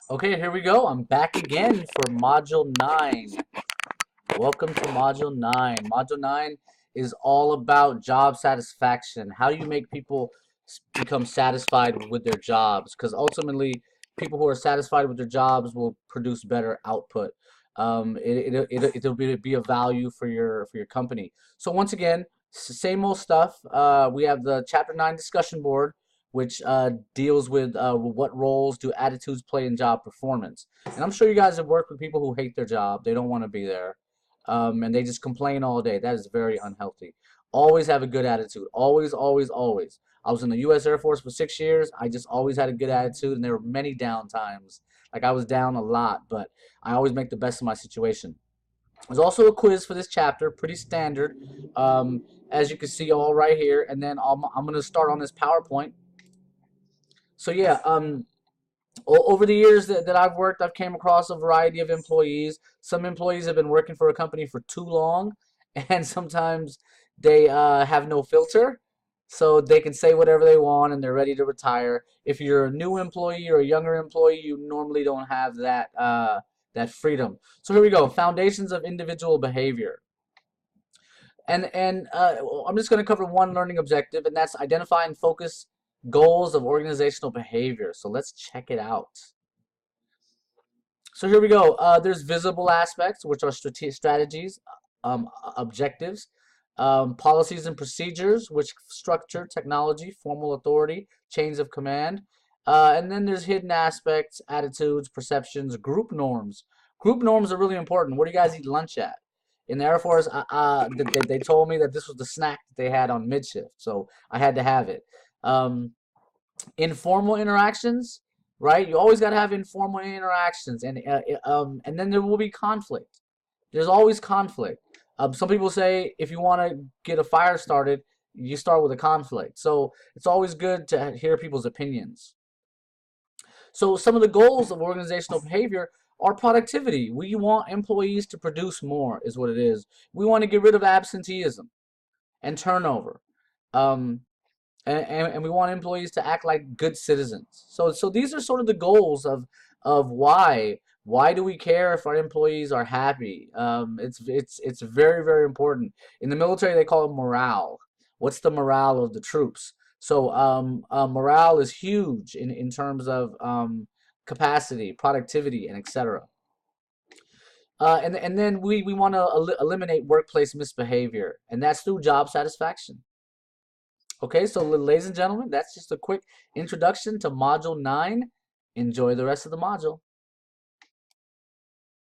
Okay, here we go. I'm back again for Module 9. Welcome to Module 9. Module 9 is all about job satisfaction. How do you make people become satisfied with their jobs? Because ultimately, people who are satisfied with their jobs will produce better output. It'll be a value for your company. So once again, same old stuff. We have the Chapter 9 discussion board, which deals with what roles do attitudes play in job performance. And I'm sure you guys have worked with people who hate their job. They don't want to be there, and they just complain all day. That is very unhealthy. Always have a good attitude. Always, always, always. I was in the U.S. Air Force for 6 years. I just always had a good attitude, and there were many down times. Like I was down a lot, but I always make the best of my situation. There's also a quiz for this chapter, pretty standard, as you can see all right here. And then I'm going to start on this PowerPoint. So yeah, over the years that I've worked, I've came across a variety of employees. Some employees have been working for a company for too long, and sometimes they have no filter, so they can say whatever they want and they're ready to retire. If you're a new employee or a younger employee, you normally don't have that freedom. So here we go. Foundations of individual behavior. And I'm just going to cover one learning objective, and that's identify and focus goals of organizational behavior. So let's check it out. So here we go. There's visible aspects, which are strategies, objectives, policies and procedures, which structure technology, formal authority, chains of command. And then there's hidden aspects, attitudes, perceptions, group norms. Group norms are really important. Where do you guys eat lunch at? In the Air Force, they told me that this was the snack that they had on midshift, so I had to have it. Um, Informal interactions, right? You always got to have informal interactions, and then there will be conflict. There's always conflict. Some people say if you want to get a fire started, you start with a conflict. So it's always good to hear people's opinions. So some of the goals of organizational behavior are productivity. We want employees to produce more, is what it is. We want to get rid of absenteeism and turnover. Um, and we want employees to act like good citizens. So these are sort of the goals of why do we care if our employees are happy? It's very, very important. In the military, they call it morale. What's the morale of the troops? So morale is huge in terms of capacity, productivity, and etc. And then we want to eliminate workplace misbehavior, and that's through job satisfaction. Okay, so ladies and gentlemen, that's just a quick introduction to Module 9. Enjoy the rest of the module.